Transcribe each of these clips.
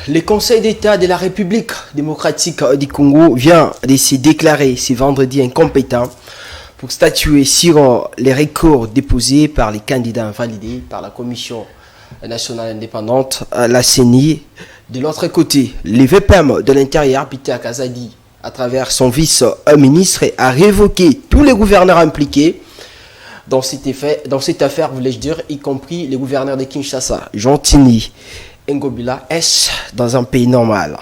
le Conseil d'État de la République démocratique du Congo vient de se déclarer ce vendredi incompétent pour statuer sur les recours déposés par les candidats validés par la Commission nationale indépendante, la CENI. De l'autre côté, le VPM de l'Intérieur, Peter Kazadi, à travers son vice-ministre, a révoqué tous les gouverneurs impliqués dans cette affaire, voulais-je dire, y compris les gouverneurs de Kinshasa, Jean Tini, Ngobila. Est-ce dans un pays normal,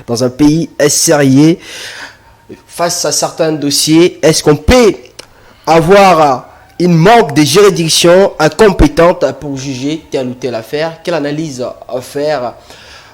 dans un pays sérieux, face à certains dossiers, est-ce qu'on peut avoir une manque de juridiction incompétente pour juger telle ou telle affaire? Quelle analyse faire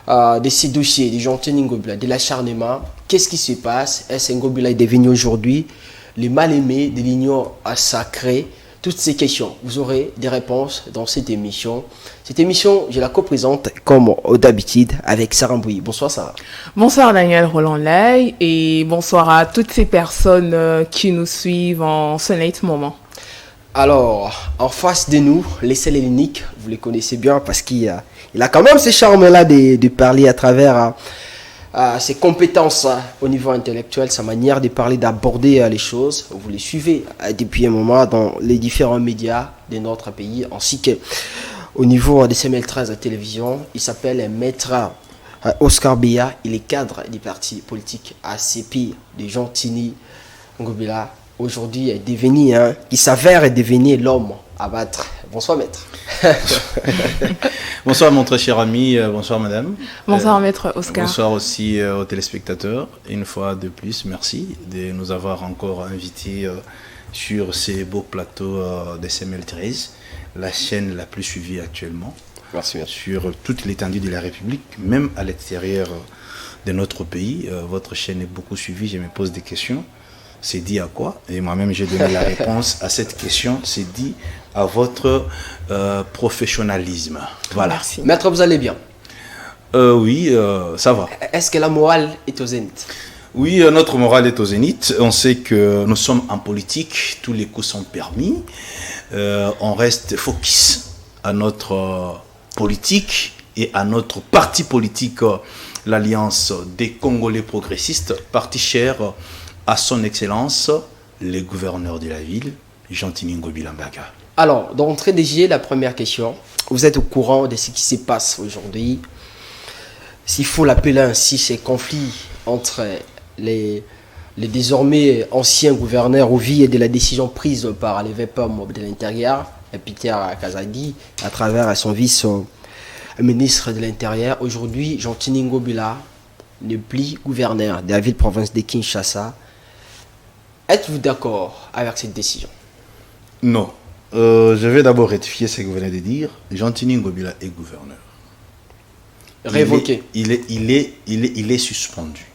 de ces dossiers de Jean Tini Ngobila, de l'acharnement? Qu'est-ce qui se passe? Est-ce que Ngobila est devenu aujourd'hui les mal-aimés de l'Union sacrée? Toutes ces questions, vous aurez des réponses dans cette émission. Cette émission, je la co-présente comme d'habitude avec Sarah Mbouyi. Bonsoir Sarah. Bonsoir Daniel Roland-Ley et bonsoir à toutes ces personnes qui nous suivent en ce late moment. Alors, en face de nous, les seul et l'unique, vous les connaissez bien parce qu'il a quand même ce charme-là de parler à travers ses compétences au niveau intellectuel, sa manière de parler, d'aborder les choses. Vous les suivez depuis un moment dans les différents médias de notre pays, ainsi qu'au niveau de CML13 à télévision. Il s'appelle Maître Oscar Beya. Il est cadre du parti politique ACP de Jean Tini Ngobila. Aujourd'hui, il s'avère devenir l'homme à battre. Bonsoir maître. Bonsoir mon très cher ami, bonsoir madame. Bonsoir maître Oscar. Bonsoir aussi aux téléspectateurs. Une fois de plus, merci de nous avoir encore invités sur ces beaux plateaux de CML13, la chaîne la plus suivie actuellement. Merci. Sur toute l'étendue de la République, même à l'extérieur de notre pays. Votre chaîne est beaucoup suivie, je me pose des questions. C'est dit à quoi? Et moi-même, j'ai donné la réponse à cette question. C'est dit à votre professionnalisme. Voilà. Merci. Maître, vous allez bien? Oui, ça va. Est-ce que la morale est au zénith? Oui, notre morale est au zénith. On sait que nous sommes en politique, tous les coups sont permis. On reste focus à notre politique et à notre parti politique, l'Alliance des Congolais progressistes, parti cher à son excellence, les gouverneurs de la ville, Jean Tini Ngobila Mbaga. Alors, d'entrée de jeu, la première question. Vous êtes au courant de ce qui se passe aujourd'hui. S'il faut l'appeler ainsi, ces conflits entre les désormais anciens gouverneurs au vu de la décision prise par les VPM de l'Intérieur, Peter Kazadi, à travers son vice-ministre de l'Intérieur. Aujourd'hui, Jean Tini Ngobila n'est plus gouverneur de la ville-province de Kinshasa. Êtes-vous d'accord avec cette décision? Non. Je vais d'abord rectifier ce que vous venez de dire. Jean Tini Ngobila est gouverneur. Révoqué. Il est suspendu.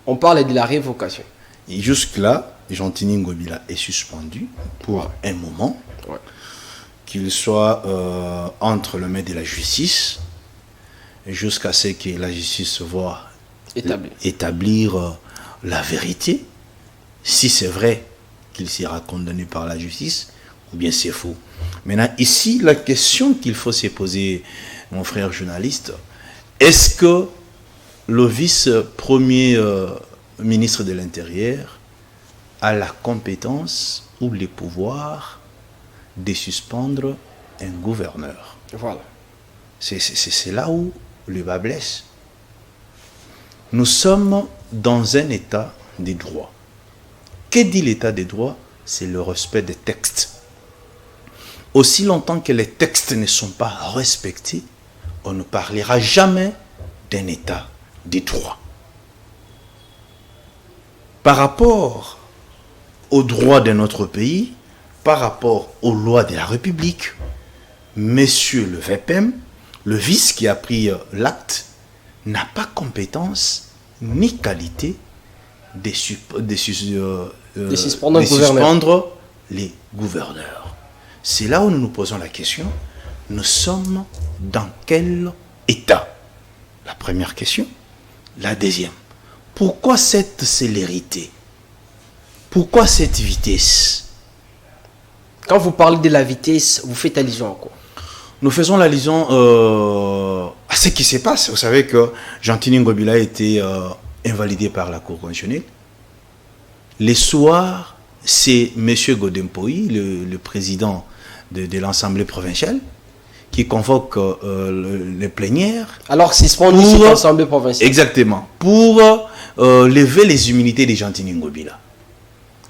On parle de la révocation. Et jusque-là, Jean Tini Ngobila est suspendu pour un moment, qu'il soit entre le maître de la justice, jusqu'à ce que la justice voit établir la vérité, si c'est vrai qu'il sera condamné par la justice, ou bien c'est faux. Maintenant, ici, la question qu'il faut se poser, mon frère journaliste, est-ce que le vice-premier ministre de l'Intérieur a la compétence ou les pouvoirs de suspendre un gouverneur? Voilà. C'est là où le bas blesse. Nous sommes dans un état de droit. Que dit l'état des droits? C'est le respect des textes. Aussi longtemps que les textes ne sont pas respectés, on ne parlera jamais d'un état des droits. Par rapport aux droits de notre pays, par rapport aux lois de la République, monsieur le VPM, le vice qui a pris l'acte, n'a pas compétence ni qualité de suspendre les gouverneurs. C'est là où nous nous posons la question, nous sommes dans quel état? La première question. La deuxième, pourquoi cette célérité? Pourquoi cette vitesse? Quand vous parlez de la vitesse, vous faites allusion à quoi? Nous faisons allusion à ce qui se passe. Vous savez que Gentini Ngobila a été invalidé par la Cour constitutionnelle. Les soirs, c'est M. Godempoï, le président de l'Assemblée provinciale, qui convoque les plénières. Alors, c'est spondu sur l'Assemblée provinciale. Exactement. Pour lever les immunités de Gentini Ngobila.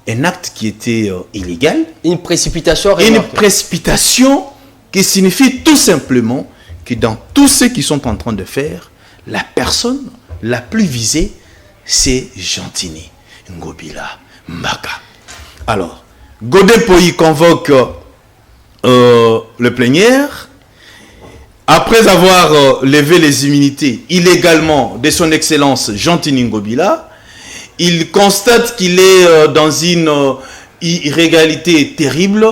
Un acte qui était illégal. Une précipitation. Une précipitation qui signifie tout simplement que dans tout ce qu'ils sont en train de faire, la personne la plus visée, c'est Gentini Ngobila Mbaka. Alors, Godempoï convoque le plénière. Après avoir levé les immunités illégalement de son excellence Gentini Ngobila, il constate qu'il est dans une irrégalité terrible.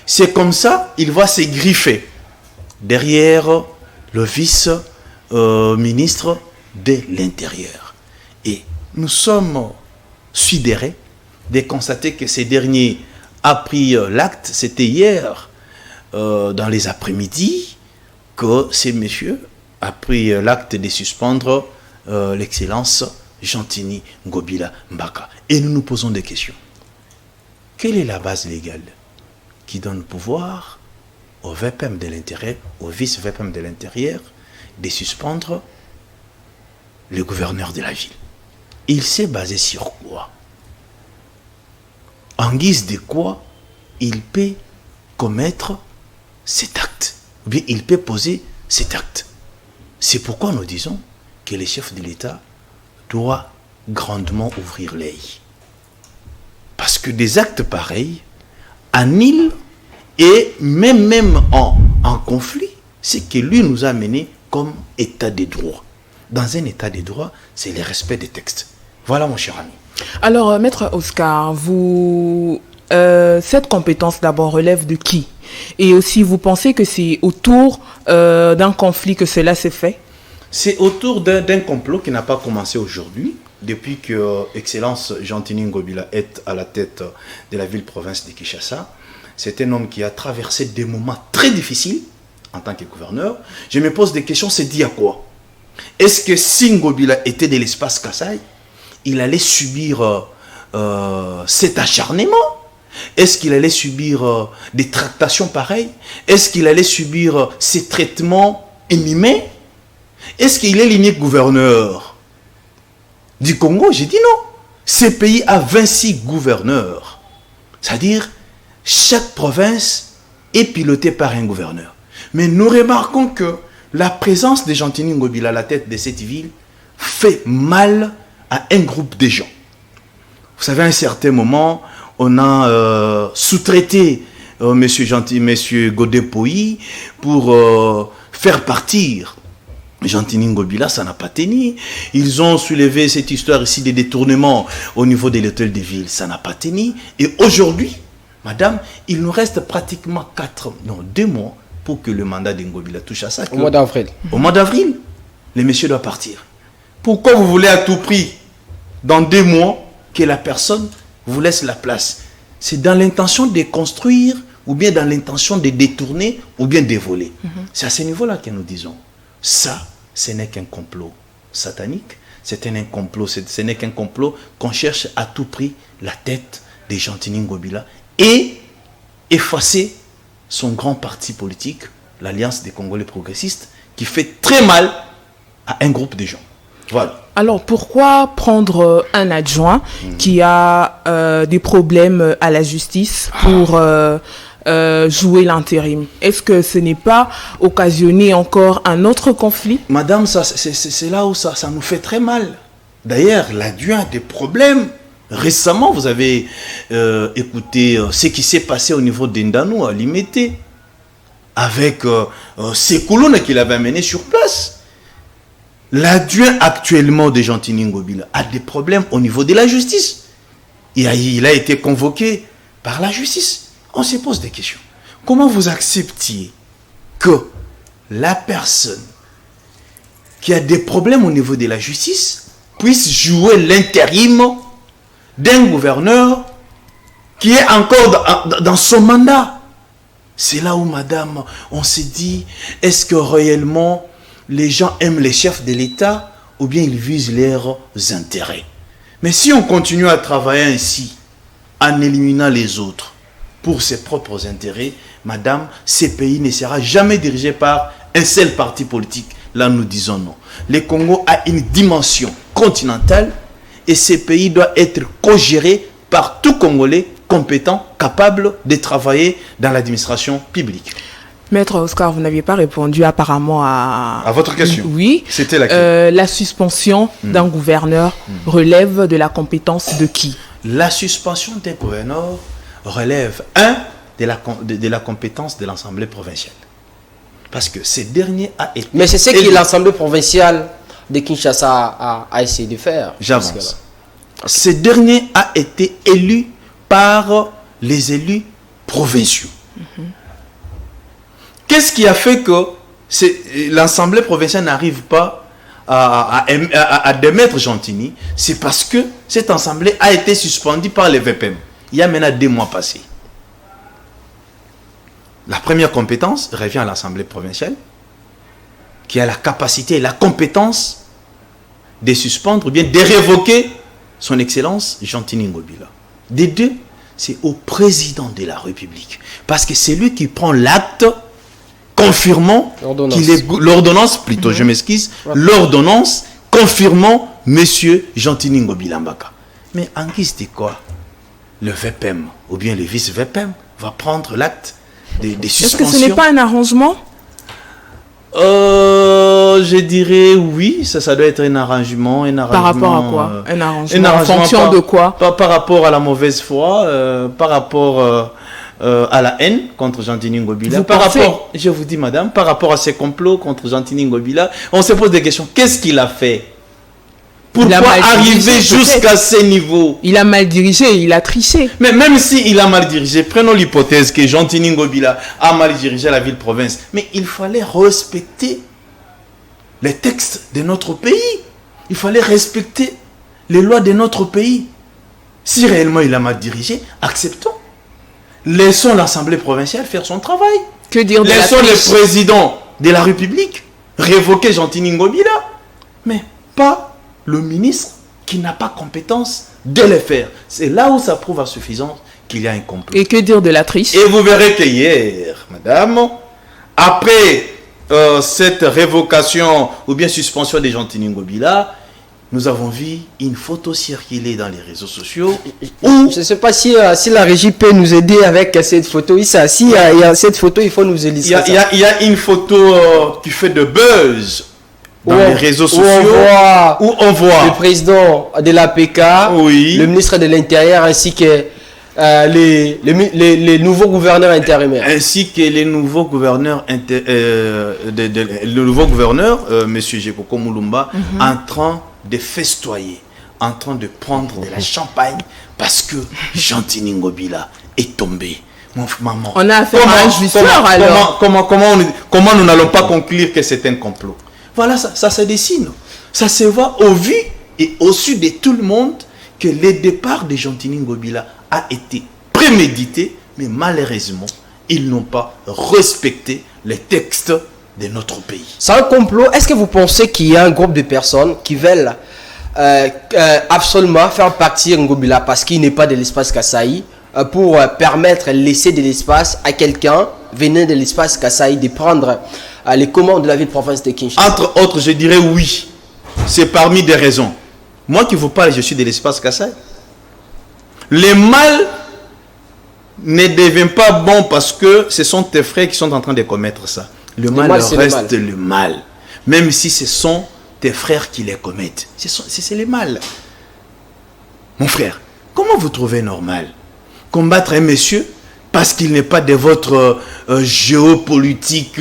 C'est comme ça, il va se griffer derrière le vice-ministre de l'Intérieur. Et nous sommes sidérés de constater que ce dernier a pris l'acte, c'était hier, dans les après-midi, que ce monsieur a pris l'acte de suspendre l'excellence Gentini Ngobila Mbaka. Et nous nous posons des questions. Quelle est la base légale qui donne pouvoir au VPM de l'Intérieur, au vice-VPM de l'Intérieur, de suspendre le gouverneur de la ville? Il s'est basé sur quoi? En guise de quoi il peut commettre cet acte? Ou bien il peut poser cet acte? C'est pourquoi nous disons que le chef de l'État doit grandement ouvrir l'œil. Parce que des actes pareils annulent et même en conflit, c'est que lui nous a mené comme état de droit. Dans un état de droit, c'est le respect des textes. Voilà mon cher ami. Alors, Maître Oscar, cette compétence d'abord relève de qui? Et aussi, vous pensez que c'est autour d'un conflit que cela s'est fait? C'est autour d'un complot qui n'a pas commencé aujourd'hui, depuis que Excellence Gentini Ngobila est à la tête de la ville-province de Kinshasa. C'est un homme qui a traversé des moments très difficiles en tant que gouverneur. Je me pose des questions, c'est dit à quoi? Est-ce que si Ngobila était de l'espace Kassai, il allait subir cet acharnement? Est-ce qu'il allait subir des tractations pareilles? Est-ce qu'il allait subir ces traitements inhumains? Est-ce qu'il est l'unique gouverneur du Congo? J'ai dit non. Ce pays a 26 gouverneurs. C'est-à-dire, chaque province est pilotée par un gouverneur. Mais nous remarquons que la présence de Gentini Ngobila à la tête de cette ville fait mal à un groupe de gens. Vous savez, à un certain moment, on a sous-traité monsieur Godempoï pour faire partir Gentini Ngobila, ça n'a pas tenu. Ils ont soulevé cette histoire ici des détournements au niveau de l'hôtel de ville, ça n'a pas tenu. Et aujourd'hui, madame, il nous reste pratiquement 2 mois pour que le mandat de Ngobila touche à ça. Au mois d'avril. Au mois d'avril, le monsieur doit partir. Pourquoi vous voulez à tout prix, dans 2 mois, que la personne vous laisse la place? C'est dans l'intention de construire, ou bien dans l'intention de détourner, ou bien de voler. C'est à ce niveau-là que nous disons. Ça, ce n'est qu'un complot satanique. Ce n'est qu'un complot qu'on cherche à tout prix la tête de Gentini Ngobila et effacer son grand parti politique, l'Alliance des Congolais progressistes, qui fait très mal à un groupe de gens. Voilà. Alors, pourquoi prendre un adjoint qui a des problèmes à la justice pour jouer l'intérim? Est-ce que ce n'est pas occasionner encore un autre conflit? Madame, c'est là où ça nous fait très mal. D'ailleurs, l'adjoint a des problèmes. Récemment, vous avez écouté ce qui s'est passé au niveau d'Indano à Limete, avec ces colonnes qu'il avait amenées sur place. L'adjoint actuellement de Gentini Ngobila a des problèmes au niveau de la justice. Il a été convoqué par la justice. On se pose des questions. Comment vous acceptiez que la personne qui a des problèmes au niveau de la justice puisse jouer l'intérim d'un gouverneur qui est encore dans son mandat? C'est là où, madame, on s'est dit, est-ce que réellement les gens aiment les chefs de l'État ou bien ils visent leurs intérêts. Mais si on continue à travailler ainsi, en éliminant les autres pour ses propres intérêts, madame, ce pays ne sera jamais dirigé par un seul parti politique. Là, nous disons non. Le Congo a une dimension continentale et ce pays doit être co-géré par tout Congolais compétent, capable de travailler dans l'administration publique. Maître Oscar, vous n'aviez pas répondu apparemment à votre question. Oui. C'était laquelle? La suspension d'un gouverneur relève de la compétence de qui? La suspension d'un gouverneur relève, de la compétence de l'Assemblée provinciale. Parce que ce dernier a été... Mais c'est ce que l'Assemblée provinciale de Kinshasa a essayé de faire. J'avance. Ce dernier a été élu par les élus provinciaux. Qu'est-ce qui a fait que l'Assemblée provinciale n'arrive pas à démettre Gentilly? C'est parce que cette Assemblée a été suspendue par les VPM. Il y a maintenant 2 mois passés. La première compétence revient à l'Assemblée provinciale, qui a la capacité et la compétence de suspendre ou bien de révoquer son Excellence Gentilly Ngobila. Des deux, c'est au président de la République. Parce que c'est lui qui prend l'acte confirmant qu'il est l'ordonnance, plutôt, je m'excuse, l'ordonnance confirmant Monsieur Gentilly Ngobila Mbaka. Mais en guise de quoi? Le VPM ou bien le vice-VPM va prendre l'acte des suspensions. Est-ce que ce n'est pas un arrangement? Je dirais oui, ça doit être un arrangement. Par rapport à quoi? Un arrangement en fonction de quoi? Par rapport à la mauvaise foi, par rapport à la haine contre Gentilly Ngobila. Je vous dis madame, par rapport à ces complots contre Gentilly Ngobila, on se pose des questions. Qu'est-ce qu'il a fait? Pourquoi arriver jusqu'à ce niveau? Il a mal dirigé, il a triché. Mais même s'il a mal dirigé, prenons l'hypothèse que Gentilly Ngobila a mal dirigé la ville-province. Mais il fallait respecter les textes de notre pays. Il fallait respecter les lois de notre pays. Si réellement il a mal dirigé, acceptons. Laissons l'Assemblée provinciale faire son travail. Que dire de Laissons le président de la République révoquer Gentilly Ngobila. Mais pas le ministre qui n'a pas compétence de le faire. C'est là où ça prouve à suffisance qu'il y a un complot. Et que dire de la triche? Et vous verrez que hier, madame, après cette révocation ou bien suspension de Gentilly Ngobila, nous avons vu une photo circuler dans les réseaux sociaux. Je ne sais pas si la régie peut nous aider avec cette photo. Oui, ça, il y a cette photo, il faut nous illustrer. Il y a une photo qui fait de buzz dans les réseaux sociaux, où on voit le président de l'APK, oui, le ministre de l'Intérieur ainsi que les nouveaux gouverneurs intérimaires. Ainsi que les nouveaux gouverneurs, le nouveau gouverneur, M. Jekoko Moulumba, en train de festoyer, en train de prendre de la champagne parce que Gentilly Ngobila est tombé. Maman, on a affaire à un jouisseur alors. Comment nous n'allons pas conclure que c'est un complot? Voilà, ça se dessine. Ça se voit au vu et au su de tout le monde que le départ de Gentilly Ngobila a été prémédité, mais malheureusement, ils n'ont pas respecté les textes de notre pays. C'est un complot. Est-ce que vous pensez qu'il y a un groupe de personnes qui veulent absolument faire partir Ngobila parce qu'il n'est pas de l'espace Kasaï pour permettre, laisser de l'espace à quelqu'un venant de l'espace Kasaï de prendre les commandes de la ville-province de Kinshasa? Entre autres, je dirais oui. C'est parmi des raisons. Moi qui vous parle, je suis de l'espace Kasaï. Le mal ne devient pas bon parce que ce sont tes frères qui sont en train de commettre ça. Le mal reste le mal. Même si ce sont tes frères qui les commettent. C'est le mal. Mon frère, comment vous trouvez normal combattre un monsieur parce qu'il n'est pas de votre géopolitique,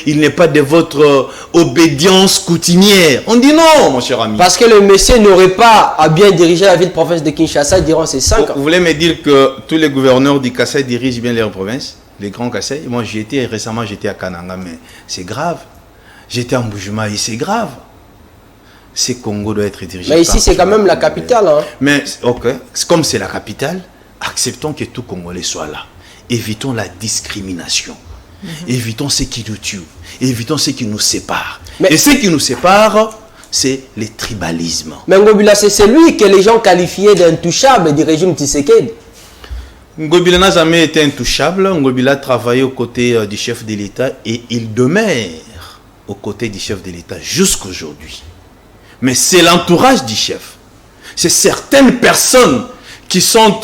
il n'est pas de votre obédience coutumière? On dit non, mon cher ami. Parce que le monsieur n'aurait pas à bien diriger la ville-province de Kinshasa durant ces 5 ans. Vous voulez me dire que tous les gouverneurs du Kasaï dirigent bien leur province, les grands Kasaï? Moi, récemment, j'étais à Kananga, mais c'est grave. J'étais à Mbujimayi, c'est grave. Ce Congo doit être dirigé. Mais ici, c'est quand même la capitale. Hein. Mais, ok, comme c'est la capitale, acceptons que tout Congolais soit là. Évitons la discrimination. Évitons ce qui nous tue. Évitons ce qui nous sépare. Et ce qui nous sépare, c'est les tribalismes. Mais Ngobila, c'est lui que les gens qualifiaient d'intouchable du régime Tshisekedi. Ngobila n'a jamais été intouchable. Ngobila a travaillé aux côtés du chef de l'État et il demeure aux côtés du chef de l'État jusqu'aujourd'hui. Mais c'est l'entourage du chef. C'est certaines personnes qui sont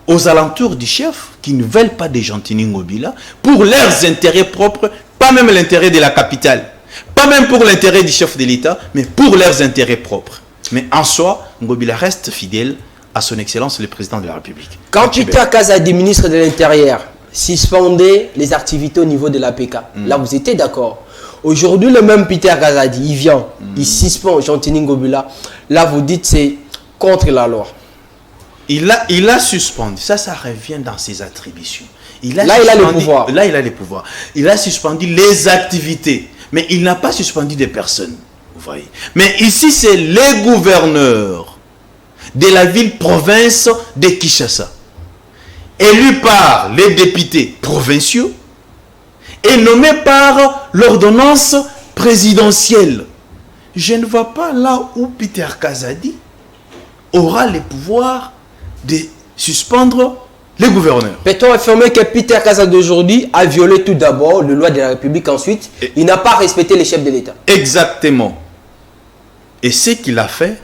aux alentours du chef qui ne veulent pas de Gentini Ngobila pour leurs intérêts propres, pas même l'intérêt de la capitale, pas même pour l'intérêt du chef de l'État, mais pour leurs intérêts propres. Mais en soi, Ngobila reste fidèle à son excellence le président de la République. Quand Peter Kazadi, ministre de l'Intérieur, suspendait les activités au niveau de l'APK, là vous étiez d'accord. Aujourd'hui, le même Peter Kazadi, il vient, il suspend Gentini Ngobila. Là, vous dites c'est contre la loi. Il a suspendu, ça revient dans ses attributions. Il a le pouvoir. Là, il a les pouvoirs. Il a suspendu les activités, mais il n'a pas suspendu des personnes. Vous voyez. Mais ici, c'est les gouverneurs de la ville-province de Kinshasa, élus par les députés provinciaux et nommés par l'ordonnance présidentielle. Je ne vois pas là où Peter Kazadi aura le pouvoir de suspendre les gouverneurs. Peut-on affirmer que Peter Kazadi d'aujourd'hui a violé tout d'abord les lois de la République, ensuite il n'a pas respecté les chefs de l'État? Exactement. Et ce qu'il a fait,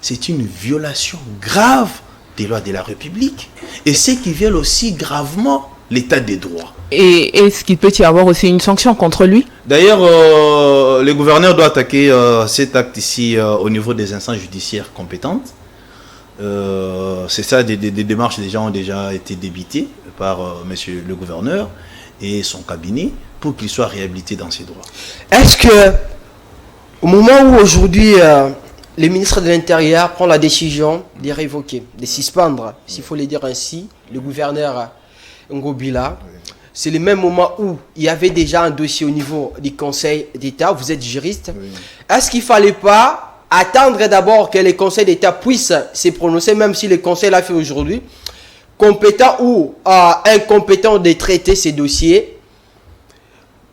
c'est une violation grave des lois de la République et ce qui viole aussi gravement l'état des droits. Et est-ce qu'il peut y avoir aussi une sanction contre lui? D'ailleurs, le gouverneur doit attaquer cet acte ici au niveau des instances judiciaires compétentes. C'est ça, des démarches déjà ont déjà été débitées par monsieur le gouverneur et son cabinet pour qu'il soit réhabilité dans ses droits. Est-ce que au moment où aujourd'hui le ministre de l'Intérieur prend la décision de révoquer, de suspendre, s'il faut le dire ainsi, le gouverneur Ngobila, c'est le même moment où il y avait déjà un dossier au niveau du Conseil d'État, vous êtes juriste, est-ce qu'il ne fallait pas attendre d'abord que le Conseil d'État puisse se prononcer, même si le Conseil l'a fait aujourd'hui, compétent ou incompétent de traiter ces dossiers,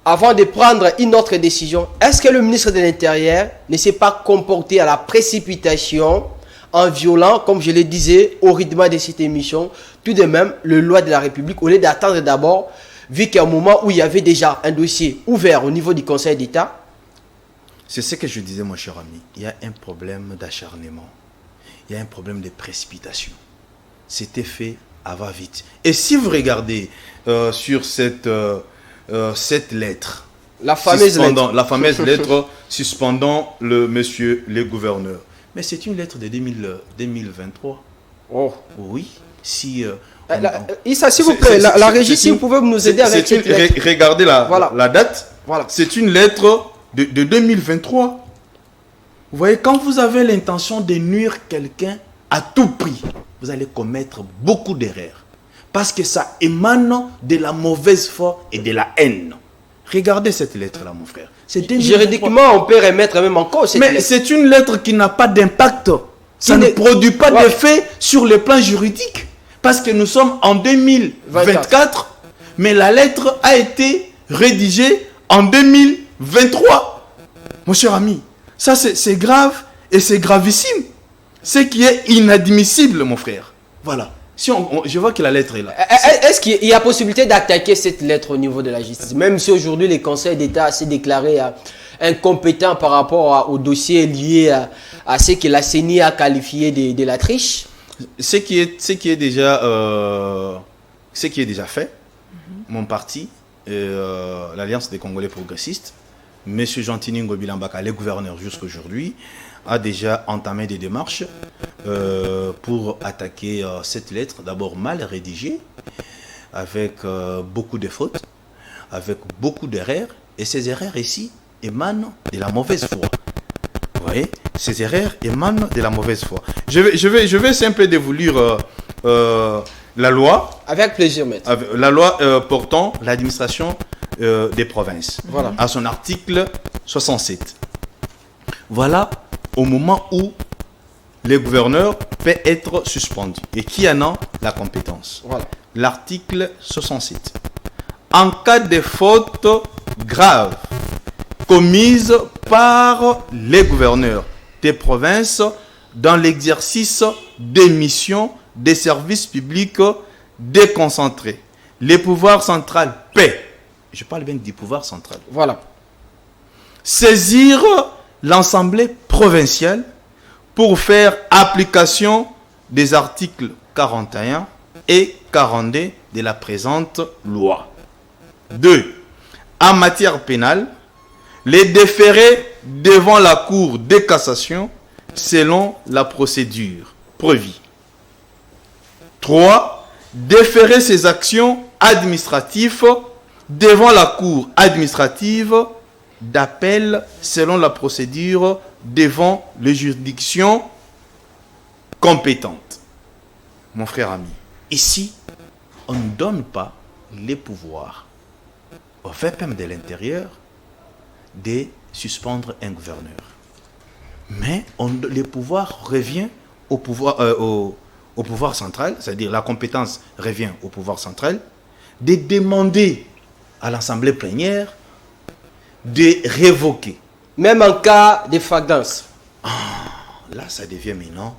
avant de prendre une autre décision? Est-ce que le ministre de l'Intérieur ne s'est pas comporté à la précipitation en violant, comme je le disais, au rythme de cette émission, tout de même, les lois de la République, au lieu d'attendre d'abord, vu qu'à un moment où il y avait déjà un dossier ouvert au niveau du Conseil d'État? C'est ce que je disais, mon cher ami. Il y a un problème d'acharnement. Il y a un problème de précipitation. C'était fait à va-vite. Et si vous regardez sur cette lettre, la fameuse lettre suspendant monsieur le gouverneur, mais c'est une lettre de 2023. Oh. Oui. Si Issa, s'il vous plaît, la régie, si vous pouvez nous aider avec cette lettre. Regardez la date. Voilà. C'est une lettre de 2023. Vous voyez, quand vous avez l'intention de nuire quelqu'un à tout prix, vous allez commettre beaucoup d'erreurs. Parce que ça émane de la mauvaise foi et de la haine. Regardez cette lettre-là, mon frère. Juridiquement, on peut remettre même en cause cette lettre. Mais c'est une lettre qui n'a pas d'impact. Ça ne produit pas d'effet sur le plan juridique. Parce que nous sommes en 2024, mais la lettre a été rédigée en 2023. Mon cher ami, ça c'est grave et c'est gravissime. Ce qui est inadmissible, mon frère. Voilà. Je vois que la lettre est là. Est-ce qu'il y a possibilité d'attaquer cette lettre au niveau de la justice? Même si aujourd'hui le Conseil d'État s'est déclaré incompétent par rapport au dossier lié à ce que la CENI a qualifié de la triche? Ce qui est déjà fait, mon parti, l'Alliance des Congolais progressistes, M. Gentini Ngobila Mbaka, le gouverneur jusqu'aujourd'hui, a déjà entamé des démarches pour attaquer cette lettre, d'abord mal rédigée, avec beaucoup de fautes, avec beaucoup d'erreurs, et ces erreurs ici émanent de la mauvaise foi. Vous voyez, ces erreurs émanent de la mauvaise foi. Je vais simplement vous lire la loi. Avec plaisir, maître. La loi portant l'administration des provinces. Voilà. À son article 67. Voilà au moment où le gouverneur peut être suspendu. Et qui en a la compétence? Voilà. L'article 67. En cas de faute grave commise par les gouverneurs des provinces dans l'exercice des missions des services publics déconcentrés. Les pouvoirs centraux paient. Je parle bien du pouvoir central. Voilà. Saisir l'Assemblée provinciale pour faire application des articles 41 et 42 de la présente loi. 2. En matière pénale, les déférer devant la Cour de cassation selon la procédure prévue. 3. Déférer ces actions administratives devant la Cour administrative d'appel selon la procédure devant les juridictions compétentes. Mon frère ami, ici, on ne donne pas les pouvoirs au VPM de l'intérieur de suspendre un gouverneur. Mais les pouvoirs reviennent au pouvoir central, c'est-à-dire la compétence revient au pouvoir central, de demander à l'Assemblée plénière de révoquer. Même en cas de flagrance. Là, ça devient maintenant,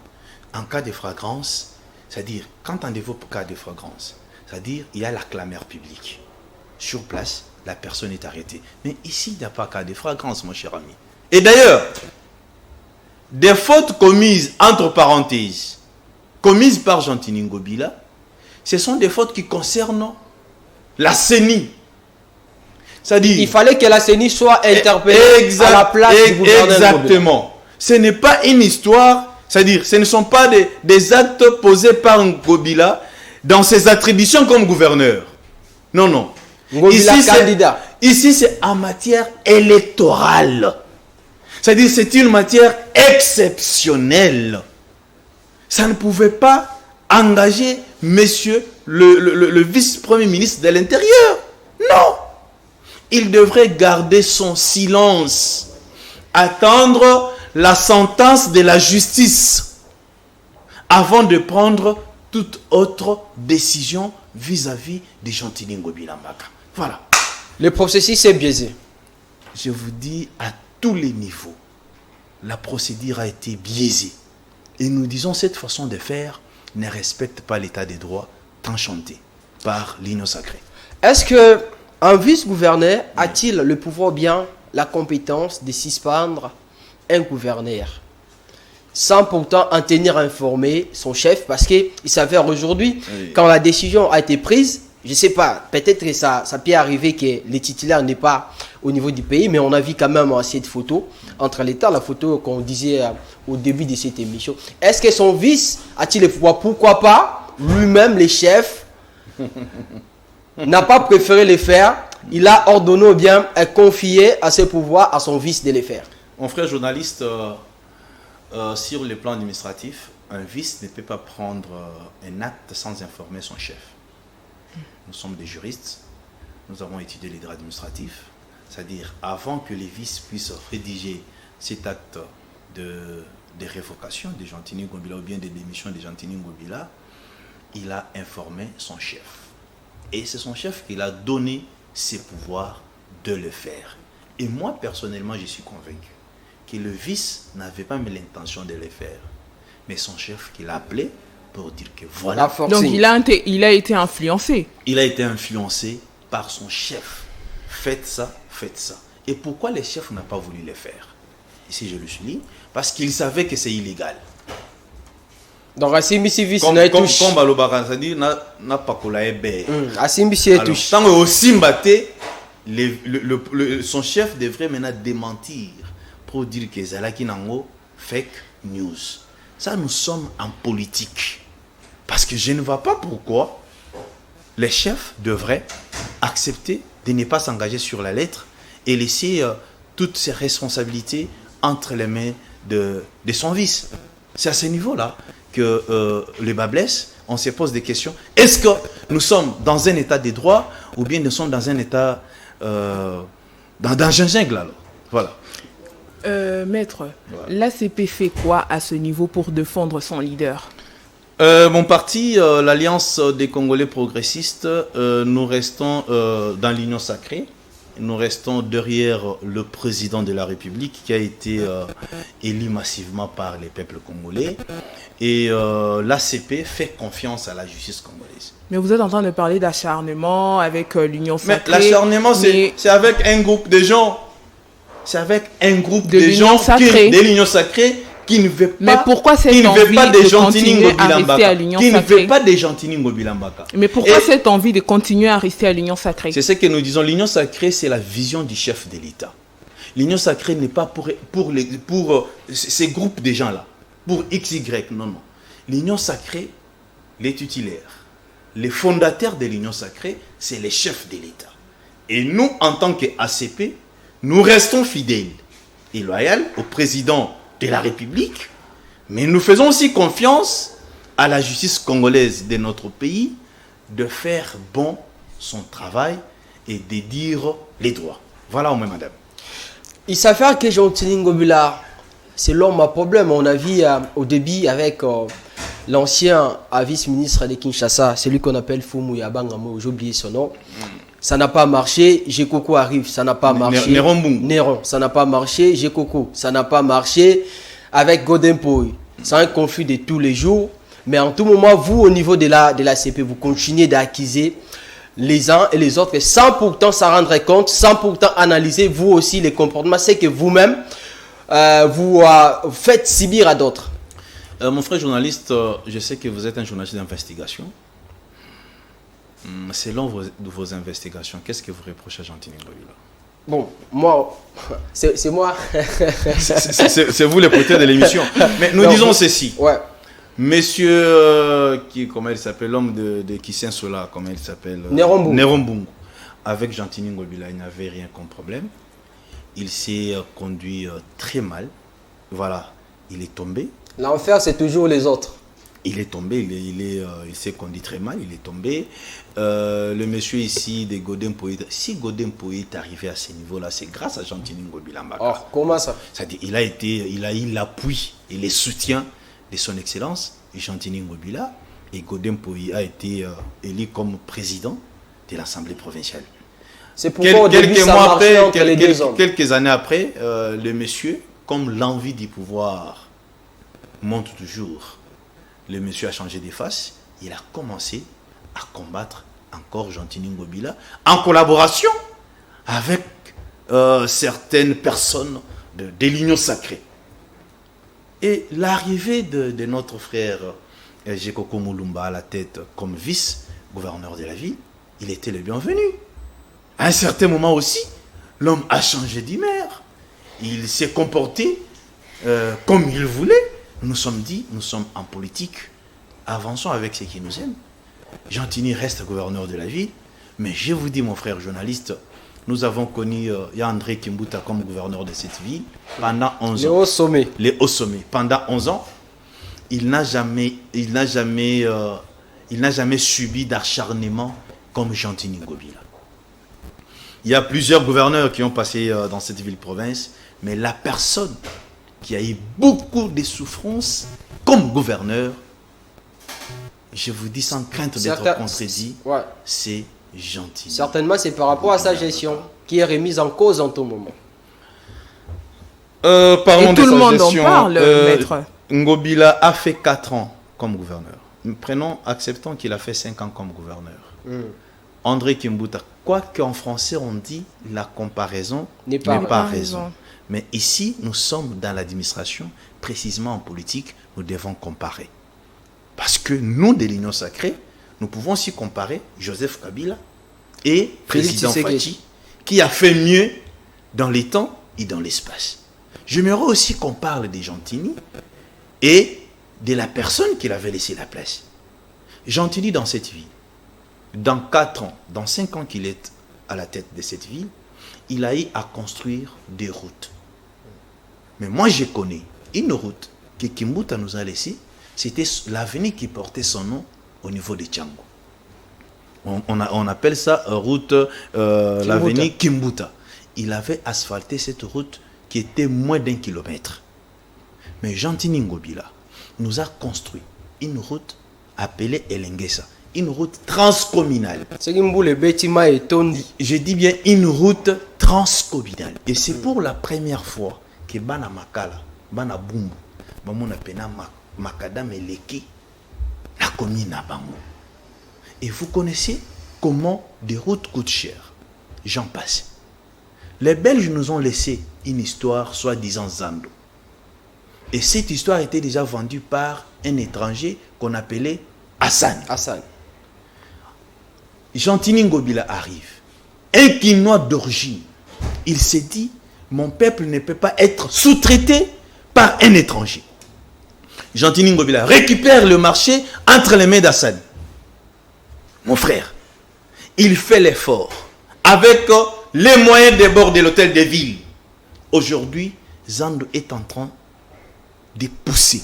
en cas de flagrance, c'est-à-dire, quand on évoque cas de flagrance, c'est-à-dire, il y a la clameur publique. Sur place, la personne est arrêtée. Mais ici, il n'y a pas cas de flagrance, mon cher ami. Et d'ailleurs, des fautes commises, entre parenthèses, commises par Jean-Tini Ngobila, ce sont des fautes qui concernent la CENI. C'est-à-dire, il fallait que la CENI soit interpellée à la place du gouverneur. Exactement. Ce n'est pas une histoire, c'est-à-dire, ce ne sont pas des actes posés par Ngobila dans ses attributions comme gouverneur. Non, non. Ici, c'est en matière électorale. C'est-à-dire, c'est une matière exceptionnelle. Ça ne pouvait pas engager monsieur le vice-premier ministre de l'Intérieur. Non. Il devrait garder son silence, attendre la sentence de la justice avant de prendre toute autre décision vis-à-vis de Jean-Tini Ngobila Mbaka. Voilà. Le processus est biaisé. Je vous dis, à tous les niveaux, la procédure a été biaisée. Et nous disons, cette façon de faire ne respecte pas l'état des droits enchanté par l'Union sacrée. Est-ce que un vice-gouverneur a-t-il le pouvoir ou bien la compétence de suspendre un gouverneur sans pourtant en tenir informé son chef? Parce qu'il s'avère aujourd'hui, quand la décision a été prise, je ne sais pas, peut-être que ça peut arriver que le titulaire n'est pas au niveau du pays, mais on a vu quand même cette photo entre l'État, la photo qu'on disait au début de cette émission. Est-ce que son vice a-t-il le pouvoir? Pourquoi pas lui-même, le chef, n'a pas préféré le faire? Il a ordonné ou bien confié à ses pouvoirs à son vice de le faire. Mon frère journaliste, sur le plan administratif, un vice ne peut pas prendre un acte sans informer son chef. Nous sommes des juristes, nous avons étudié les droits administratifs, c'est-à-dire avant que les vices puissent rédiger cet acte de révocation de Jean-Tini Ngobila ou bien de démission de Jean-Tini Ngobila, il a informé son chef. Et c'est son chef qui a donné ses pouvoirs de le faire. Et moi, personnellement, je suis convaincu que le vice n'avait pas mis l'intention de le faire. Mais son chef qui l'a appelé pour dire que voilà. Donc il a été influencé. Il a été influencé par son chef. Faites ça, faites ça. Et pourquoi le chef n'a pas voulu le faire? Ici, je le souligne. Parce qu'il savait que c'est illégal. Donc, Asimbisi vice comme Balobara, c'est-à-dire, n'a pas collaboré. Asimbisi est touché. Tant que Simbaté, son chef devrait maintenant démentir pour dire que Zalaki Nango fake news. Ça, nous sommes en politique. Parce que je ne vois pas pourquoi les chefs devraient accepter de ne pas s'engager sur la lettre et laisser toutes ses responsabilités entre les mains de son vice. C'est à ce niveau-là que le bas blesse. On se pose des questions. Est-ce que nous sommes dans un état de droit ou bien nous sommes dans un état dans un jungle alors? Voilà. Maître, voilà. L'ACP fait quoi à ce niveau pour défendre son leader? Mon parti, l'Alliance des Congolais progressistes, nous restons dans l'Union sacrée nous restons derrière le président de la République qui a été élu massivement par les peuples congolais. Et l'ACP fait confiance à la justice congolaise. Mais vous êtes en train de parler d'acharnement avec l'Union sacrée. Mais l'acharnement, c'est avec un groupe de gens. C'est avec un groupe de gens de l'Union sacrée qui ne veut pas. Mais pourquoi cette envie de continuer à rester à l'Union sacrée? Qui ne veut pas des gentils Ngobilambaka. Mais pourquoi cette envie de continuer à rester à l'Union sacrée? C'est ce que nous disons. L'Union sacrée, c'est la vision du chef de l'État. L'Union sacrée n'est pas pour ces groupes de gens-là. Pour XY, non. L'Union sacrée, les tutélaires, les fondateurs de l'Union sacrée, c'est les chefs de l'État. Et nous, en tant qu'ACP, nous restons fidèles et loyaux au président de la République, mais nous faisons aussi confiance à la justice congolaise de notre pays de faire bon son travail et de dire les droits. Voilà au moins, madame. Il s'avère que Jean-Tini Ngobila, c'est l'homme à problème. On a vu au début avec l'ancien vice-ministre de Kinshasa, celui qu'on appelle Fumu Yabangamo, j'ai oublié son nom. Ça n'a pas marché. Gekoko arrive, ça n'a pas marché. Néron, ça n'a pas marché. Gekoko, ça n'a pas marché. Avec Godempoy, c'est un conflit de tous les jours. Mais en tout moment, vous, au niveau de la CP, vous continuez d'accuser les uns et les autres sans pourtant s'en rendre compte, sans pourtant analyser vous aussi les comportements. C'est que vous-même, vous faites subir à d'autres. Mon frère journaliste, je sais que vous êtes un journaliste d'investigation. Selon vos investigations, qu'est-ce que vous reprochez à Jean-Tini Ngobila? Bon, moi, c'est moi. C'est vous les prêteurs de l'émission. Mais nous disons ceci. Ouais. Monsieur, comment il s'appelle, l'homme de Kisensola, comment il s'appelle? Nerombungu. Avec Jean-Tini Ngobila, il n'avait rien comme problème. Il s'est conduit très mal. Voilà, il est tombé. L'enfer, c'est toujours les autres. Il est tombé, il s'est conduit très mal, il est tombé. Le monsieur ici de Godempoy, si Godempoy est arrivé à ce niveau-là, c'est grâce à Jean-Tini Ngobila. Oh, comment ça? C'est-à-dire, il a eu l'appui et les soutiens de son excellence, Jean-Tini Ngobila, et Godempoy a été élu comme président de l'Assemblée provinciale. C'est pourquoi quelques années après, le monsieur, comme l'envie du pouvoir monte toujours, le monsieur a changé de face, il a commencé à combattre encore Jean-Tini Ngobila en collaboration avec certaines personnes de l'Union sacrée. Et l'arrivée de notre frère Gekoko Mulumba à la tête comme vice-gouverneur de la ville, il était le bienvenu. À un certain moment aussi, l'homme a changé d'humeur. Il s'est comporté comme il voulait. Nous sommes dit, nous sommes en politique, avançons avec ce qui nous aime. Jean-Tini reste gouverneur de la ville, mais je vous dis, mon frère journaliste, nous avons connu André Kimbuta comme gouverneur de cette ville pendant 11 ans. Les hauts sommets. Pendant 11 ans, il n'a jamais subi d'acharnement comme Jean-Tini Ngobila. Il y a plusieurs gouverneurs qui ont passé dans cette ville-province, mais la personne qui a eu beaucoup de souffrances comme gouverneur, je vous dis sans crainte d'être contredit, c'est Jean-Tini. Certainement, c'est par rapport à sa gestion qui est remise en cause en tout moment. Parlons et tout le monde en parle, maître. Ngobila a fait 4 ans comme gouverneur. Acceptons qu'il a fait 5 ans comme gouverneur. André Kimbuta, quoi qu'en français on dit, la comparaison n'est pas raison. Mais ici, nous sommes dans l'administration, précisément en politique, nous devons comparer. Parce que nous, de l'Union sacrée, nous pouvons aussi comparer Joseph Kabila et président Fachi, qui a fait mieux dans les temps et dans l'espace. J'aimerais aussi qu'on parle de Jean-Tini et de la personne qui avait laissé la place. Jean-Tini dans cette ville, dans 4 ans, dans 5 ans qu'il est à la tête de cette ville, il a eu à construire des routes. Mais moi, je connais une route que Kimbuta nous a laissée. C'était l'avenue qui portait son nom au niveau de Tchango. On appelle ça route, l'avenue Kimbuta. Il avait asphalté cette route qui était moins d'1 kilomètre. Mais Jean-Tini Ngobila nous a construit une route appelée Elengesa, une route transcommunale. Je dis bien une route transcommunale. Et c'est pour la première fois que Bana Makala, Bana Bumbu, Bamona Pena Makadam Eleki, la commune à Bango. Et vous connaissez comment des routes coûtent cher. J'en passe. Les Belges nous ont laissé une histoire soi-disant Zando. Et cette histoire était déjà vendue par un étranger qu'on appelait Hassan. Jean-Tini Ngobila arrive. Un Quinois d'origine. Il s'est dit, mon peuple ne peut pas être sous-traité par un étranger. Jean-Tini Ngobila récupère le marché entre les mains d'Hassan. Mon frère, il fait l'effort avec les moyens des bords de l'hôtel de ville. Aujourd'hui, Zando est en train de pousser.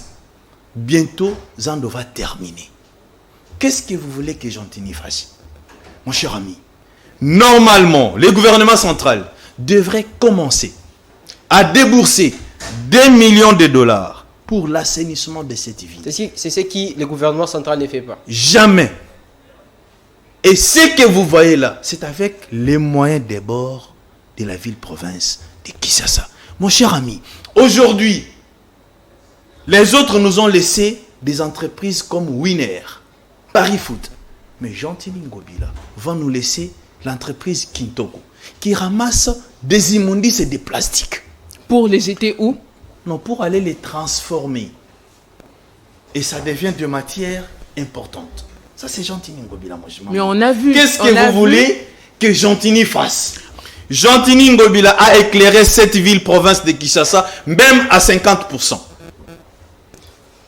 Bientôt, Zando va terminer. Qu'est-ce que vous voulez que Jean-Tini fasse? Mon cher ami, normalement, le gouvernement central devrait commencer à débourser des millions de dollars pour l'assainissement de cette ville. C'est ce que le gouvernement central ne fait pas. Jamais. Et ce que vous voyez là, c'est avec les moyens des bords de la ville-province de Kinshasa. Mon cher ami, aujourd'hui, les autres nous ont laissé des entreprises comme Winner, Paris Foot. Mais Jean-Tini Ngobila va nous laisser l'entreprise Kintoko, qui ramasse des immondices et des plastiques. Pour les jeter où? Non, pour aller les transformer. Et ça devient de matière importante. Ça, c'est Jean-Tini Ngobila, moi je m'en. Mais on a vu. Qu'est-ce que vous voulez que Jean-Tini fasse? Jean-Tini Ngobila a éclairé cette ville-province de Kinshasa, même à 50%.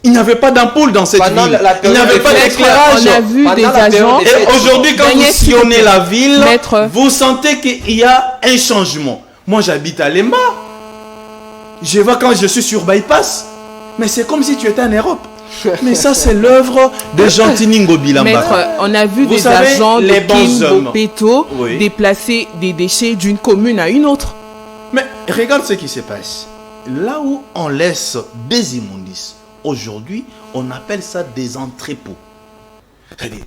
Il n'y avait pas d'ampoule dans cette ville. Il n'y avait pas d'éclairage. On a vu des agents. Et aujourd'hui, quand vous sillonnez la ville, vous sentez qu'il y a un changement. Moi, j'habite à Lema. Je vois quand je suis sur Bypass. Mais c'est comme si tu étais en Europe. Mais ça, c'est l'œuvre de Jean-Tini Ngobila. Maître, on a vu des agents de Kimbo Peto déplacer des déchets d'une commune à une autre. Mais regarde ce qui se passe. Là où on laisse des immondices, aujourd'hui, on appelle ça des entrepôts. C'est-à-dire,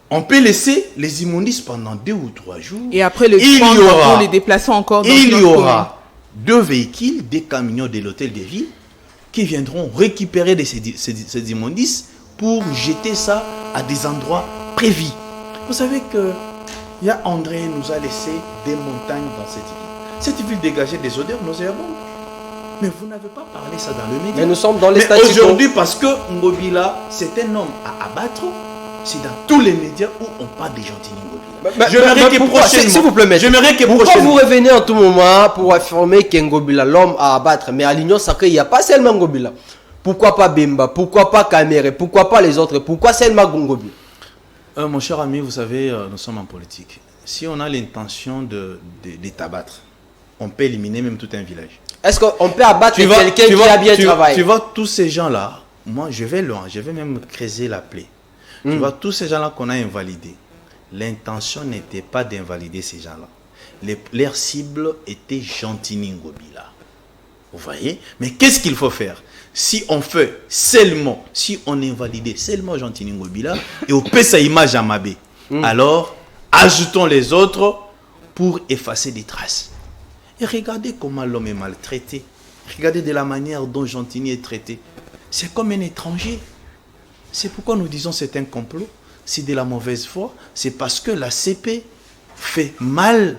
on peut laisser les immondices pendant 2 ou 3 jours. Et après, pour les déplacer encore dans il y aura 2 véhicules, des camions de l'hôtel de ville qui viendront récupérer ces immondices pour jeter ça à des endroits prévus. Vous savez que André nous a laissé des montagnes dans cette ville. Cette ville dégageait des odeurs nauséabondes. Mais vous n'avez pas parlé ça dans le média. Mais nous sommes dans les statistiques. Aujourd'hui, parce que Ngobila, c'est un homme à abattre, c'est dans tous les médias où on parle des Jean-Tini Ngobila. J'aimerais que prochainement, s'il vous plaît, maître, pourquoi vous revenez en tout moment pour affirmer qu'Ngobila, l'homme à abattre, mais à l'Union sacrée, il n'y a pas seulement Ngobila. Pourquoi pas Bemba? Pourquoi pas Kamere? Pourquoi pas les autres? Pourquoi seulement Ngobila? Mon cher ami, vous savez, nous sommes en politique. Si on a l'intention de t'abattre, on peut éliminer même tout un village. Est-ce qu'on peut abattre quelqu'un qui a bien travaillé? Tu vois tous ces gens-là, moi je vais loin, je vais même creuser la plaie. Tu vois tous ces gens-là qu'on a invalidés. L'intention n'était pas d'invalider ces gens-là. Leur cible était Jean-Tini Ngobila. Vous voyez? Mais qu'est-ce qu'il faut faire? Si on fait seulement, si on invalidait seulement Jean-Tini Ngobila et on paie sa image à Mabé, alors ajoutons les autres pour effacer des traces. Et regardez comment l'homme est maltraité. Regardez de la manière dont Jean-Tini est traité. C'est comme un étranger. C'est pourquoi nous disons c'est un complot. C'est de la mauvaise foi. C'est parce que la CP fait mal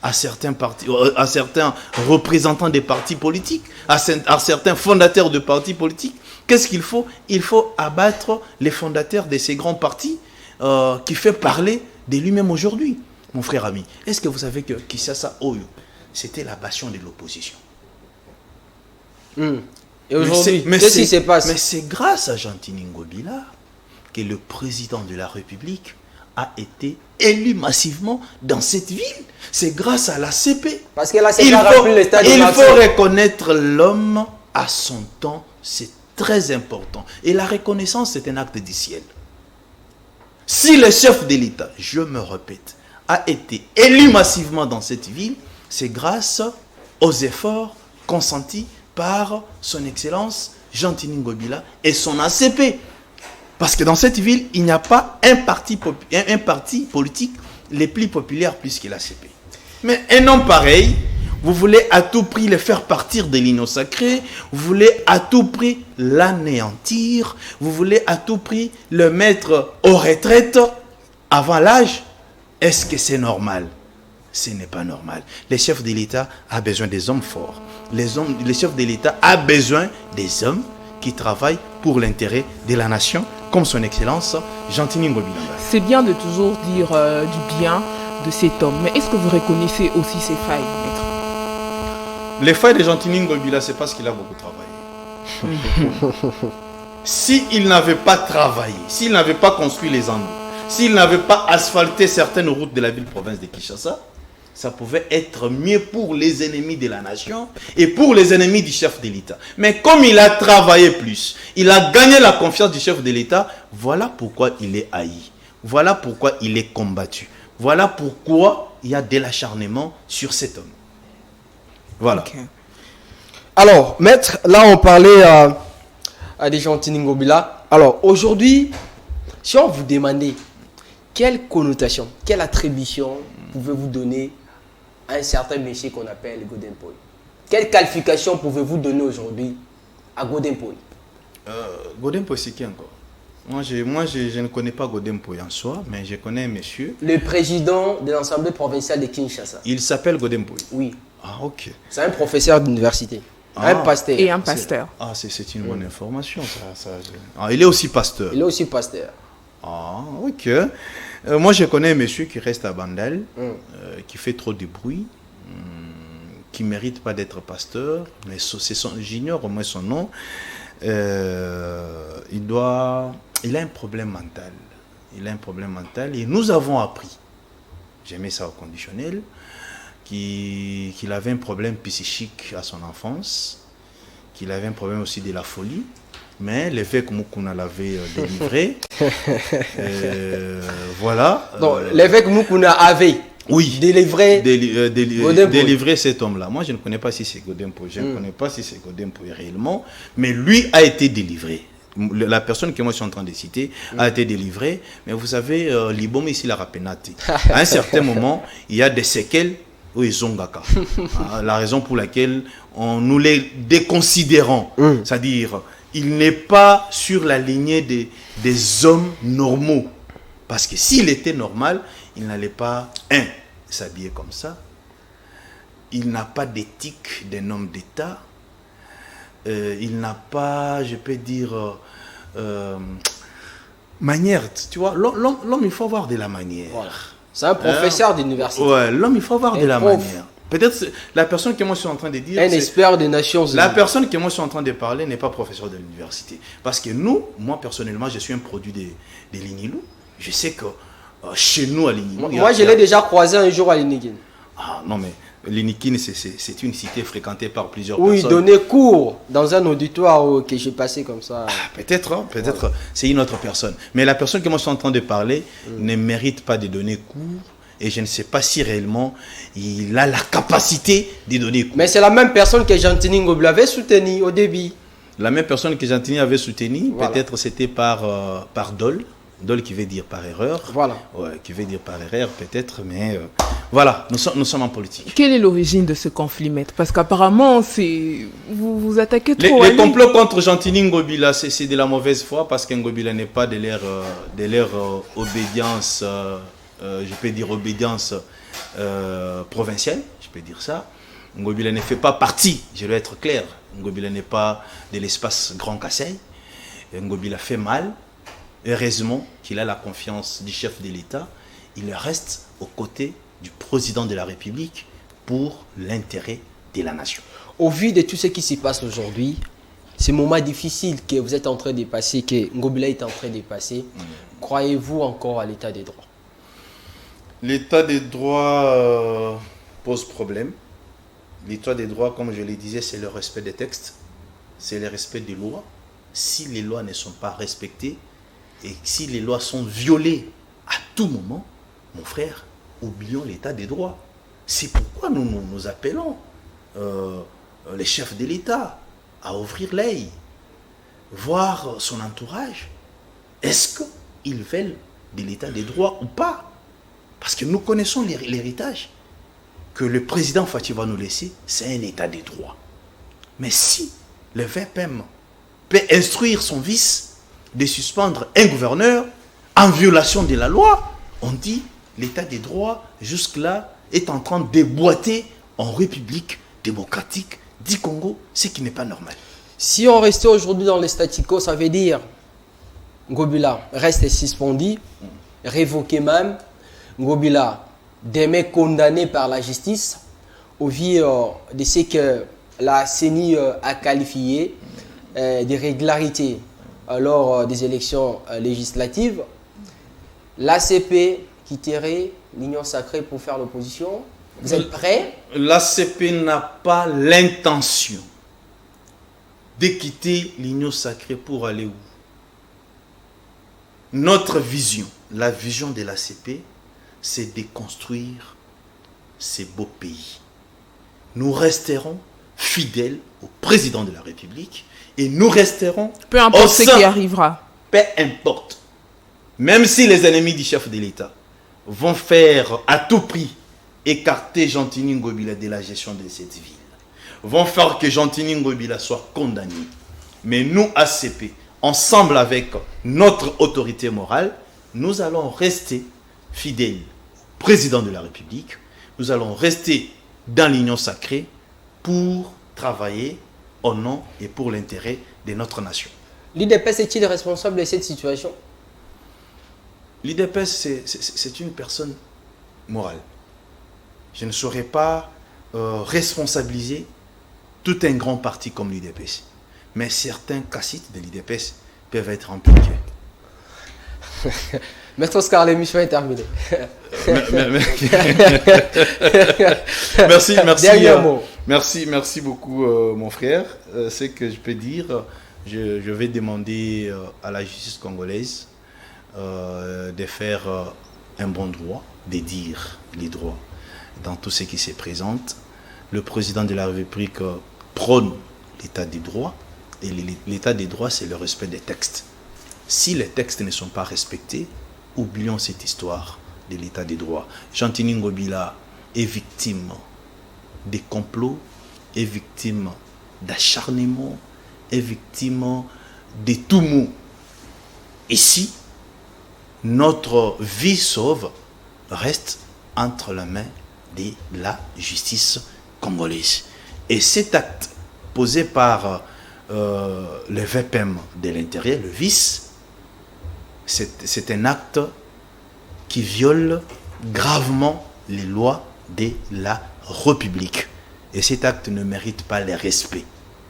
à certains partis, à certains représentants des partis politiques, à certains fondateurs de partis politiques. Qu'est-ce qu'il faut? Il faut abattre les fondateurs de ces grands partis qui fait parler de lui-même aujourd'hui. Mon frère ami, est-ce que vous savez que Kinshasa Oyo, c'était la passion de l'opposition. Et aujourd'hui, qu'est-ce qui se passe? Mais c'est grâce à Jean-Tini Ngobila que le président de la République a été élu massivement dans cette ville. C'est grâce à la CP. Parce que la CP a rempli le stade. Il faut reconnaître l'homme à son temps. C'est très important. Et la reconnaissance, c'est un acte du ciel. Si le chef de l'État, je me répète, a été élu massivement dans cette ville, c'est grâce aux efforts consentis par son Excellence Jean-Tini Ngobila et son ACP. Parce que dans cette ville, il n'y a pas un parti politique les plus populaires plus que l'ACP. Mais un homme pareil, vous voulez à tout prix le faire partir de l'union sacrée, vous voulez à tout prix l'anéantir, vous voulez à tout prix le mettre aux retraites avant l'âge. Est-ce que c'est normal? Ce n'est pas normal. Le chef de l'État a besoin des hommes forts. Le chef de l'État a besoin des hommes qui travaillent pour l'intérêt de la nation, comme son Excellence Jantini Ngobila. C'est bien de toujours dire du bien de cet homme, mais est-ce que vous reconnaissez aussi ses failles, maître? Les failles de Jantini Ngobila, c'est parce qu'il a beaucoup travaillé. S'il n'avait pas travaillé, s'il n'avait pas construit les embouts, s'il n'avait pas asphalté certaines routes de la ville-province de Kinshasa, ça pouvait être mieux pour les ennemis de la nation et pour les ennemis du chef de l'État. Mais comme il a travaillé plus, il a gagné la confiance du chef de l'État, voilà pourquoi il est haï. Voilà pourquoi il est combattu. Voilà pourquoi il y a de l'acharnement sur cet homme. Voilà. Okay. Alors, maître, là on parlait à des Jantini Ngobila. Alors, aujourd'hui, si on vous demandait quelle connotation, quelle attribution pouvez-vous donner à un certain monsieur qu'on appelle Godin Poy? Quelle qualification pouvez-vous donner aujourd'hui à Godin Poy? Godin Poy, c'est qui encore? Moi, je ne connais pas Godin Poy en soi, mais je connais un monsieur. Le président de l'Assemblée provinciale de Kinshasa. Il s'appelle Godin Poy? Oui. Ah, ok. C'est un professeur d'université. Un pasteur. Et un pasteur. C'est une bonne information. Il est aussi pasteur. Il est aussi pasteur. Ah, ok. Moi, je connais un monsieur qui reste à Bandal, qui fait trop de bruit, qui ne mérite pas d'être pasteur, mais j'ignore au moins son nom. Il a un problème mental. Il a un problème mental et nous avons appris, j'ai mis ça au conditionnel, qu'il avait un problème psychique à son enfance, qu'il avait un problème aussi de la folie. Mais l'évêque Moukouna l'avait délivré. Voilà. Donc, l'évêque Moukouna avait délivré cet homme-là. Moi, je ne connais pas si c'est Godin Poy. Je ne connais pas si c'est Godin Poy réellement. Mais lui a été délivré. La personne que moi je suis en train de citer a été délivrée. Mais vous savez, l'Ibom ici la rapenate. À un certain moment, il y a des séquelles où ils ont gaka. La raison pour laquelle nous les déconsidérons. C'est-à-dire, il n'est pas sur la lignée des hommes normaux. Parce que s'il était normal, il n'allait pas, s'habiller comme ça. Il n'a pas d'éthique d'un homme d'État. Il n'a pas, je peux dire, manière. Tu vois, l'homme, il faut avoir de la manière. Voilà. C'est un professeur d'université. Ouais, l'homme, il faut avoir de la manière. Peut-être la personne que moi je suis en train de dire... Un expert des Nations Unies. La personne que moi je suis en train de parler n'est pas professeur de l'université. Parce que moi personnellement, je suis un produit de l'Inilou. Je sais que chez nous à l'Inilou... Moi je l'ai déjà croisé un jour à l'Inikin. Ah non mais l'Inikin c'est une cité fréquentée par plusieurs personnes. Oui, il donnait cours dans un auditoire que j'ai passé comme ça. Peut-être c'est une autre personne. Mais la personne que moi je suis en train de parler ne mérite pas de donner cours. Et je ne sais pas si réellement il a la capacité de donner cours. Mais c'est la même personne que Jantini Ngobila avait soutenu au début. La même personne que Jantini avait soutenu, voilà. Peut-être c'était par Dol. Dol qui veut dire par erreur. Voilà. Ouais, qui veut dire par erreur peut-être, mais voilà, nous sommes en politique. Quelle est l'origine de ce conflit, maître? Parce qu'apparemment, vous attaquez trop. Les complots contre Jantini Ngobila, c'est de la mauvaise foi parce qu'Ngobila n'est pas de leur obédience... je peux dire obédience provinciale, je peux dire ça. Ngobila ne fait pas partie, je dois être clair, Ngobila n'est pas de l'espace Grand Kassai. Ngobila fait mal. Heureusement qu'il a la confiance du chef de l'État. Il reste aux côtés du président de la République pour l'intérêt de la nation. Au vu de tout ce qui se passe aujourd'hui, ces moments difficiles que vous êtes en train de passer, que Ngobila est en train de passer, croyez-vous encore à l'état des droits? L'état des droits pose problème. L'état des droits, comme je le disais, c'est le respect des textes, c'est le respect des lois. Si les lois ne sont pas respectées et si les lois sont violées à tout moment, mon frère, oublions l'état des droits. C'est pourquoi nous appelons les chefs de l'État à ouvrir l'œil, voir son entourage est-ce qu'ils veulent de l'état des droits ou pas? Parce que nous connaissons l'héritage que le président Fathi va nous laisser, c'est un état des droits. Mais si le VPM peut instruire son vice de suspendre un gouverneur en violation de la loi, on dit l'état des droits jusque-là est en train de déboîter en République démocratique du Congo, ce qui n'est pas normal. Si on restait aujourd'hui dans les statu quo, ça veut dire Ngobila reste suspendu, révoqué même. Ngobila demain condamné par la justice au vu de ce que la CENI a qualifié d'irrégularités lors des élections législatives. L'ACP quitterait l'Union sacrée pour faire l'opposition. Vous êtes prêts? L'ACP n'a pas l'intention de quitter l'Union sacrée pour aller où? Notre vision, la vision de l'ACP, c'est de construire ces beaux pays. Nous resterons fidèles au président de la République et nous resterons peu importe ce qui arrivera. Peu importe. Même si les ennemis du chef de l'État vont faire à tout prix écarter Jean-Tini Ngobila de la gestion de cette ville, vont faire que Jean-Tini Ngobila soit condamné. Mais nous, ACP, ensemble avec notre autorité morale, nous allons rester fidèles au président de la République. Nous allons rester dans l'union sacrée pour travailler au nom et pour l'intérêt de notre nation. L'IDPS est-il responsable de cette situation? L'IDPS, c'est une personne morale. Je ne saurais pas responsabiliser tout un grand parti comme l'IDPS. Mais certains caciques de l'IDPS peuvent être impliqués. Maître Oscar, l'émission est terminée. Merci beaucoup, mon frère. Ce que je peux dire, je vais demander à la justice congolaise de faire un bon droit, de dire les droits dans tout ce qui se présente. Le président de la République prône l'état des droits, et l'état des droits, c'est le respect des textes. Si les textes ne sont pas respectés, oublions cette histoire de l'état des droits. Jean-Tini Ngobila est victime des complots, est victime d'acharnement, est victime de tout mot. Ici, notre vie sauve reste entre la main de la justice congolaise. Et cet acte posé par le VPM de l'intérieur, le vice, c'est un acte qui viole gravement les lois de la République. Et cet acte ne mérite pas le respect.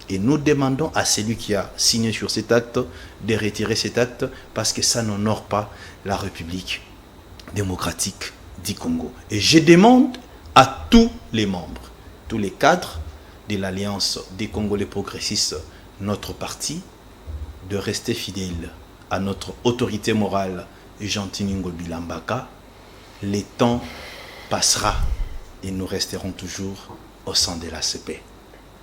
Et nous demandons à celui qui a signé sur cet acte de retirer cet acte parce que ça n'honore pas la République démocratique du Congo. Et je demande à tous les membres, tous les cadres de l'Alliance des Congolais progressistes, notre parti, de rester fidèles à notre autorité morale, Jean-Tini Ngobila Mbaka. Le temps passera et nous resterons toujours au sein de l'ACP.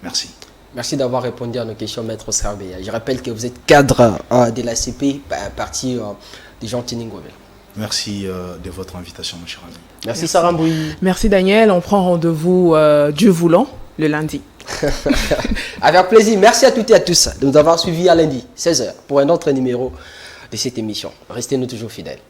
Merci. Merci d'avoir répondu à nos questions, Maître Oscar Beya. Je rappelle que vous êtes cadre de l'ACP, parti de Jean-Tini Ngobila. Merci de votre invitation, mon cher ami. Merci Sarah Mbouyi. Merci Daniel. On prend rendez-vous Dieu voulant le lundi. Avec plaisir. Merci à toutes et à tous de nous avoir suivis à lundi, 16h, pour un autre numéro de cette émission. Restez-nous toujours fidèles.